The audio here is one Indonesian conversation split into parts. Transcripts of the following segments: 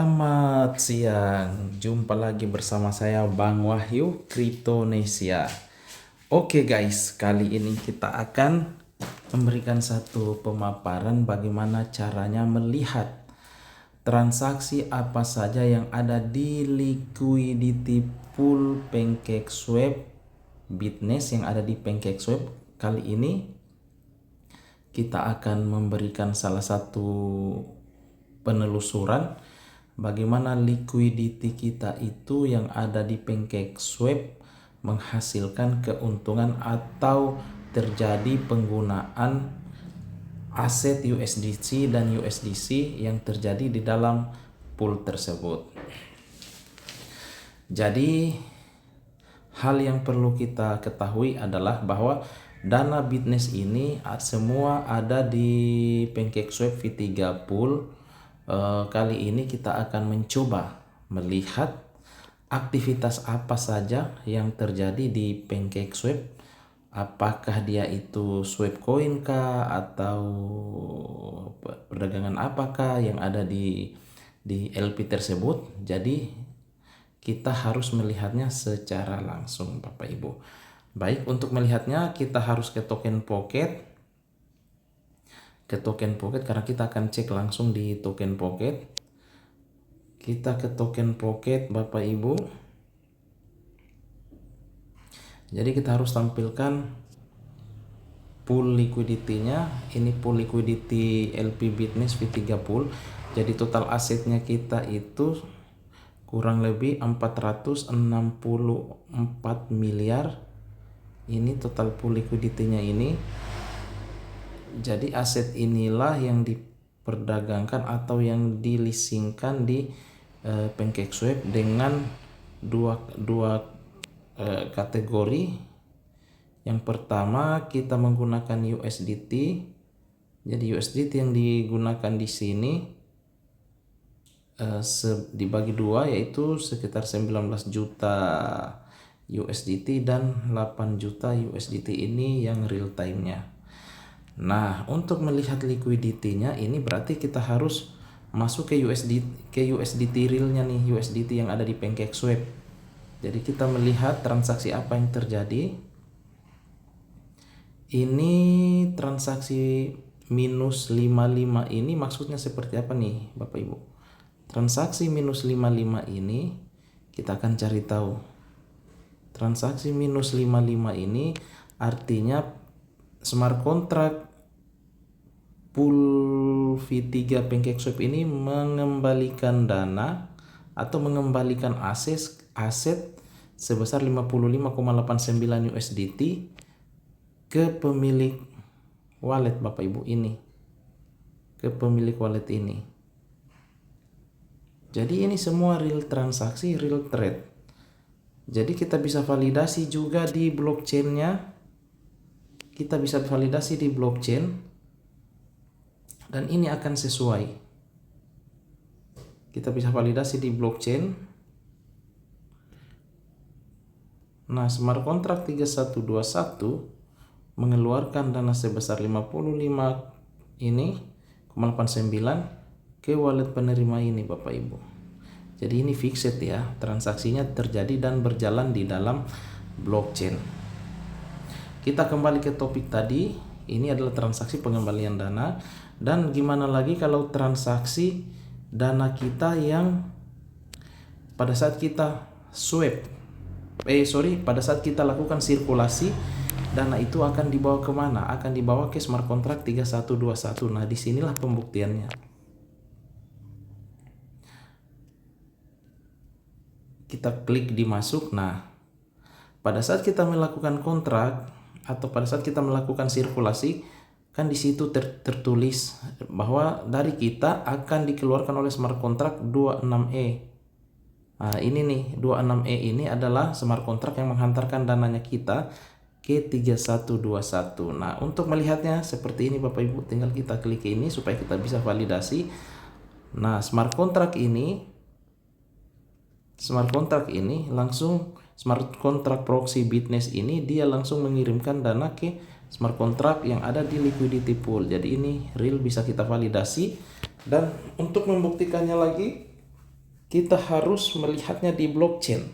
Selamat siang, jumpa lagi bersama saya Bang Wahyu Kriptonesia. Oke guys, kali ini kita akan memberikan satu pemaparan bagaimana caranya melihat transaksi apa saja yang ada di liquidity pool PancakeSwap Bitness yang ada di PancakeSwap. Kali ini kita akan memberikan salah satu penelusuran bagaimana liquidity kita itu yang ada di PancakeSwap menghasilkan keuntungan atau terjadi penggunaan aset USDC dan USDC yang terjadi di dalam pool tersebut. Jadi hal yang perlu kita ketahui adalah bahwa dana Bitness ini semua ada di PancakeSwap V3 pool. Kali ini kita akan mencoba melihat aktivitas apa saja yang terjadi di PancakeSwap. Apakah dia itu swap coin kah atau perdagangan apakah yang ada di LP tersebut. Jadi kita harus melihatnya secara langsung Bapak Ibu. Baik, untuk melihatnya kita harus ke token Pocket. Karena kita akan cek langsung di token Pocket. Kita ke token Pocket Bapak Ibu. Jadi kita harus tampilkan pool liquidity-nya. Ini pool liquidity LP Bitness V3 pool. Jadi total asetnya kita itu kurang lebih 464 miliar. Ini total pool liquidity-nya ini. Jadi aset inilah yang diperdagangkan atau yang dilisingkan di PancakeSwap dengan dua kategori. Yang pertama kita menggunakan USDT. Jadi USDT yang digunakan di sini dibagi dua, yaitu sekitar 19 juta USDT dan 8 juta USDT ini yang real time-nya. Nah, untuk melihat liquidity-nya ini berarti kita harus masuk ke USDT realnya nih, USDT yang ada di PancakeSwap. Jadi kita melihat transaksi apa yang terjadi. Ini transaksi minus 55 ini maksudnya seperti apa nih Bapak Ibu? Transaksi minus 55 ini kita akan cari tahu. Transaksi minus 55 ini artinya smart contract pool V3 PancakeSwap ini mengembalikan dana atau mengembalikan aset sebesar 55,89 USDT ke pemilik wallet Bapak Ibu ini. Ke pemilik wallet ini. Jadi ini semua real transaksi, real trade. Jadi kita bisa validasi juga di blockchain-nya. Kita bisa validasi di blockchain dan ini akan sesuai. Kita bisa validasi di blockchain. Nah, smart contract 3121 mengeluarkan dana sebesar 55 ini 89 ke wallet penerima ini Bapak Ibu. Jadi ini fixed ya, transaksinya terjadi dan berjalan di dalam blockchain. Kita kembali ke topik tadi. Ini adalah transaksi pengembalian dana. Dan gimana lagi kalau transaksi dana kita yang pada saat kita pada saat kita lakukan sirkulasi, dana itu akan dibawa kemana? Akan dibawa ke smart contract 3121. Nah, disinilah pembuktiannya. Kita klik di masuk. Nah, pada saat kita melakukan kontrak atau pada saat kita melakukan sirkulasi, kan di situ tertulis bahwa dari kita akan dikeluarkan oleh smart contract 26E. Nah, ini nih 26E ini adalah smart contract yang menghantarkan dananya kita ke 3121. Nah, untuk melihatnya seperti ini Bapak Ibu, tinggal kita klik ini supaya kita bisa validasi. Nah, smart contract smart contract proxy Bitness ini dia langsung mengirimkan dana ke smart contract yang ada di liquidity pool. Jadi ini real, bisa kita validasi. Dan untuk membuktikannya lagi, kita harus melihatnya di blockchain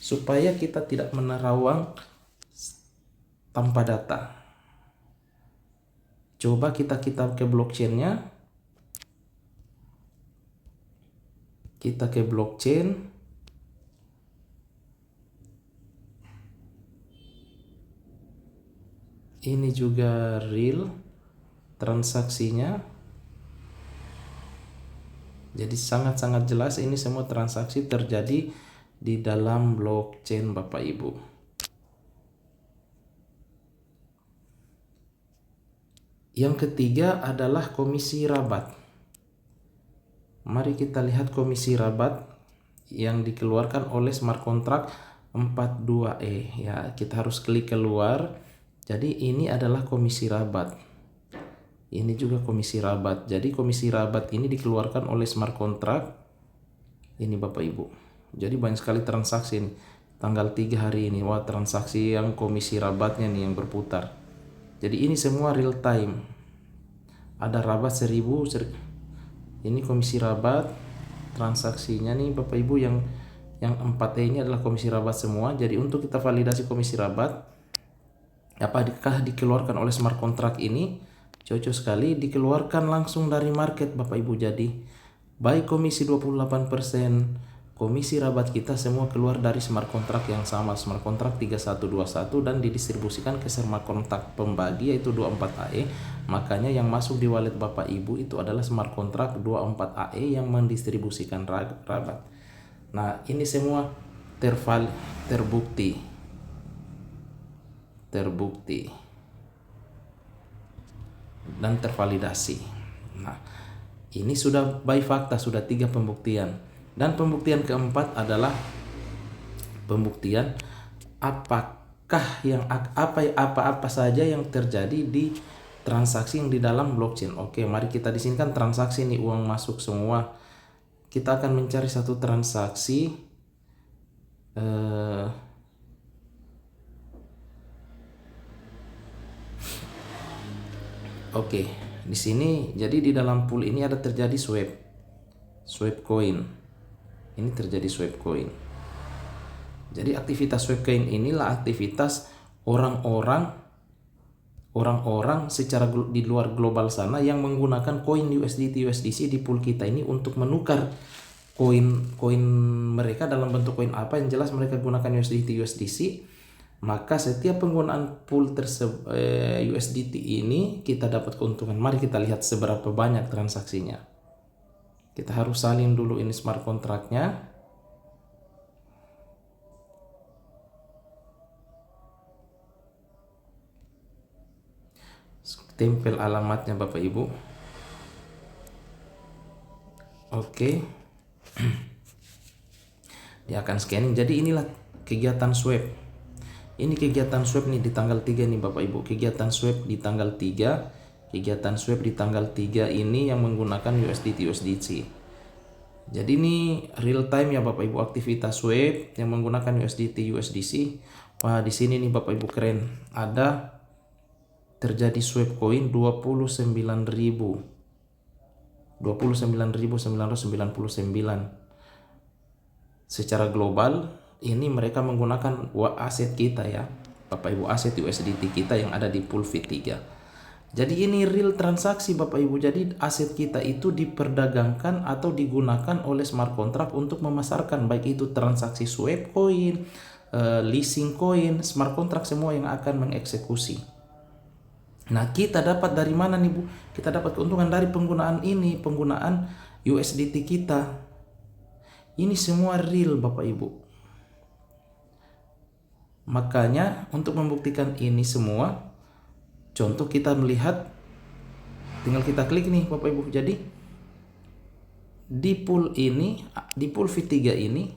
supaya kita tidak menerawang tanpa data. Coba kita ke blockchainnya, kita ke blockchain, ini juga real transaksinya. Jadi sangat-sangat jelas ini semua transaksi terjadi di dalam blockchain Bapak Ibu. Yang ketiga adalah komisi rabat. Mari kita lihat komisi rabat yang dikeluarkan oleh smart contract 42E. Ya, kita harus klik keluar. Jadi ini adalah komisi rabat. Ini juga komisi rabat. Jadi komisi rabat ini dikeluarkan oleh smart contract. Ini Bapak Ibu. Jadi banyak sekali transaksi ini. Tanggal 3 hari ini. Wah, transaksi yang komisi rabatnya nih yang berputar. Jadi ini semua real time. Ada rabat 1000. Ini komisi rabat. Transaksinya nih Bapak Ibu yang 4E ini adalah komisi rabat semua. Jadi untuk kita validasi komisi rabat, apakah dikeluarkan oleh smart contract ini? Cocok sekali, dikeluarkan langsung dari market Bapak Ibu. Jadi baik komisi 28%, komisi rabat kita semua keluar dari smart contract yang sama, smart contract 3121, dan didistribusikan ke smart contract pembagi yaitu 24AE. Makanya yang masuk di wallet Bapak Ibu itu adalah smart contract 24AE yang mendistribusikan rabat. Nah, ini semua terbukti dan tervalidasi. Nah, ini sudah by fakta, sudah 3 pembuktian. Dan pembuktian keempat adalah pembuktian apakah yang apa saja yang terjadi di transaksi yang di dalam blockchain. Oke, mari kita di sini kan transaksi nih, uang masuk semua. Kita akan mencari satu transaksi Oke, di sini jadi di dalam pool ini ada terjadi swap coin. Ini terjadi swap coin. Jadi aktivitas swap coin inilah aktivitas orang-orang secara di luar global sana yang menggunakan koin USDT USDC di pool kita ini untuk menukar koin mereka dalam bentuk koin apa, yang jelas mereka gunakan USDT USDC. Maka setiap penggunaan pool USDT ini kita dapat keuntungan. Mari kita lihat seberapa banyak transaksinya. Kita harus salin dulu ini smart contract-nya. Tempel alamatnya Bapak Ibu. Oke. Dia akan scanning. Jadi inilah kegiatan swap. Ini kegiatan swap nih di tanggal 3 nih Bapak Ibu. Kegiatan swap di tanggal 3. Kegiatan swap di tanggal 3 ini yang menggunakan USDT USDC. Jadi ini real time ya Bapak Ibu, aktivitas swap yang menggunakan USDT USDC. Wah, di sini nih Bapak Ibu keren. Ada terjadi swap coin 29.999 secara global. Ini mereka menggunakan aset kita ya Bapak Ibu, aset USDT kita yang ada di pool V3. Jadi ini real transaksi Bapak Ibu. Jadi aset kita itu diperdagangkan atau digunakan oleh smart contract untuk memasarkan, baik itu transaksi swap coin, leasing coin, smart contract semua yang akan mengeksekusi. Nah, kita dapat dari mana nih Bu? Kita dapat keuntungan dari penggunaan USDT kita. Ini semua real Bapak Ibu. Makanya untuk membuktikan ini semua, contoh kita melihat, tinggal kita klik nih Bapak Ibu. Jadi di pool V3 ini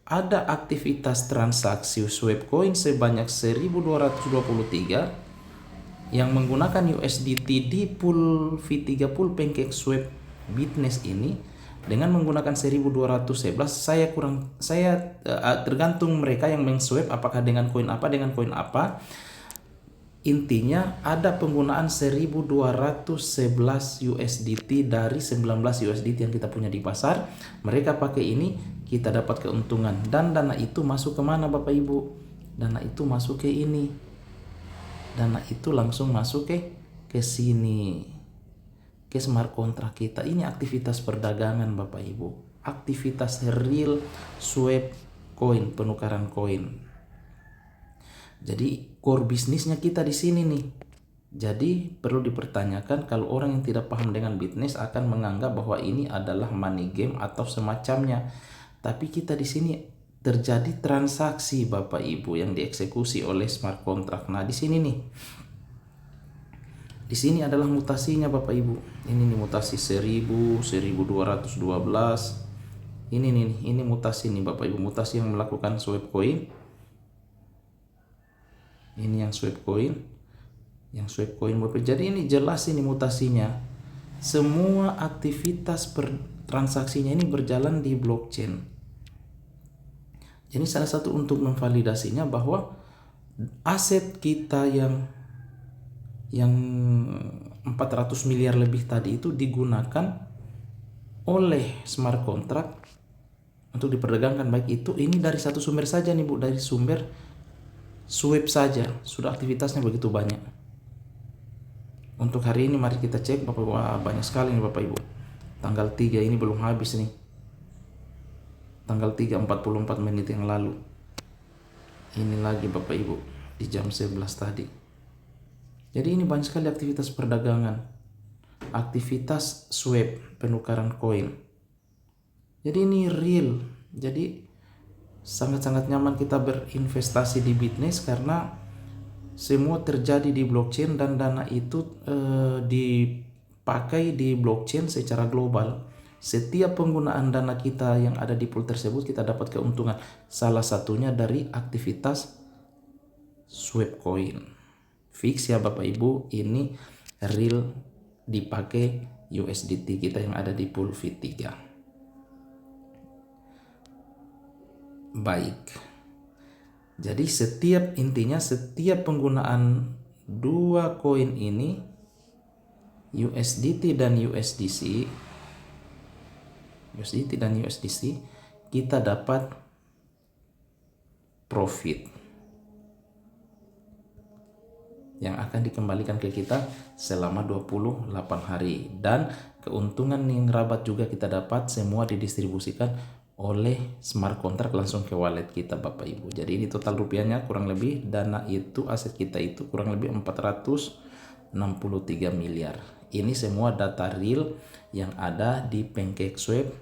ada aktivitas transaksi swap coin sebanyak 1223 yang menggunakan USDT di pool V3 pool Pancake Swap Bitness ini dengan menggunakan 1211. Saya tergantung mereka yang mengswap apakah dengan koin apa. intinya ada penggunaan 1211 USDT dari 19 USDT yang kita punya di pasar. Mereka pakai ini, kita dapat keuntungan. Dan dana itu masuk kemana Bapak Ibu? Dana itu masuk ke ini. Dana itu langsung masuk ke sini, ke smart contract kita. Ini aktivitas perdagangan Bapak Ibu, aktivitas real swap koin, penukaran koin. Jadi core bisnisnya kita di sini nih. Jadi perlu dipertanyakan, kalau orang yang tidak paham dengan bisnis akan menganggap bahwa ini adalah money game atau semacamnya. Tapi kita di sini terjadi transaksi Bapak Ibu yang dieksekusi oleh smart contract. Nah, di sini nih. Di sini adalah mutasinya Bapak Ibu. Ini nih mutasi 1000, 1212. Ini mutasi nih Bapak Ibu, mutasi yang melakukan swap coin. Ini yang swap coin. Yang swap coin Bapak. Jadi ini jelas ini mutasinya. Semua aktivitas transaksinya ini berjalan di blockchain. Jadi salah satu untuk memvalidasinya bahwa aset kita yang 400 miliar lebih tadi itu digunakan oleh smart contract untuk diperdagangkan. Baik itu ini dari satu sumber saja nih Bu, dari sumber swap saja sudah aktivitasnya begitu banyak. Untuk hari ini mari kita cek Bapak Ibu. Wah, banyak sekali nih Bapak Ibu. Tanggal 3 ini belum habis nih. Tanggal 3 44 menit yang lalu. Ini lagi Bapak Ibu di jam 11 tadi. Jadi ini banyak sekali aktivitas perdagangan, aktivitas swap, penukaran koin. Jadi ini real. Jadi sangat-sangat nyaman kita berinvestasi di bisnis karena semua terjadi di blockchain dan dana itu dipakai di blockchain secara global. Setiap penggunaan dana kita yang ada di pool tersebut kita dapat keuntungan. Salah satunya dari aktivitas swap coin. Fix ya Bapak Ibu, ini real dipakai USDT kita yang ada di pool V3. Baik. Jadi intinya setiap penggunaan dua koin ini, USDT dan USDC, kita dapat profit yang akan dikembalikan ke kita selama 28 hari. Dan keuntungan yang rabat juga kita dapat, semua didistribusikan oleh smart contract langsung ke wallet kita Bapak Ibu. Jadi ini total rupiahnya kurang lebih, dana itu, aset kita itu kurang lebih 463 miliar. Ini semua data real yang ada di PancakeSwap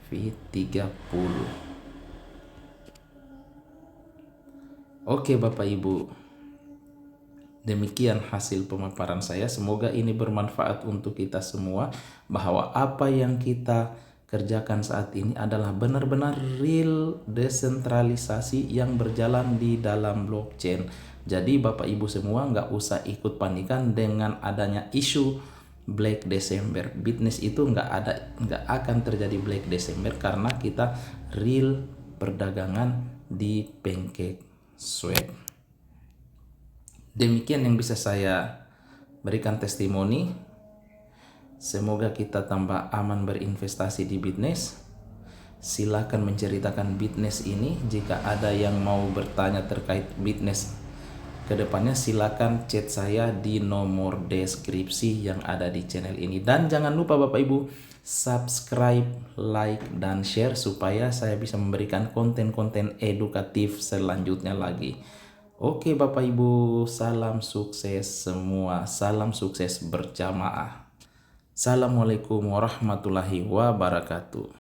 V30. Oke Bapak Ibu, demikian hasil pemaparan saya. Semoga ini bermanfaat untuk kita semua, bahwa apa yang kita kerjakan saat ini adalah benar-benar real desentralisasi yang berjalan di dalam blockchain. Jadi Bapak Ibu semua nggak usah ikut panikan dengan adanya isu Black December. Bisnis itu nggak akan terjadi Black December karena kita real perdagangan di PancakeSwap. Demikian yang bisa saya berikan testimoni. Semoga kita tambah aman berinvestasi di bisnis. Silakan menceritakan bisnis ini. Jika ada yang mau bertanya terkait bisnis kedepannya, silakan chat saya di nomor deskripsi yang ada di channel ini. Dan jangan lupa Bapak Ibu, subscribe, like, dan share supaya saya bisa memberikan konten-konten edukatif selanjutnya lagi. Oke Bapak Ibu, salam sukses semua. Salam sukses berjamaah. Assalamualaikum warahmatullahi wabarakatuh.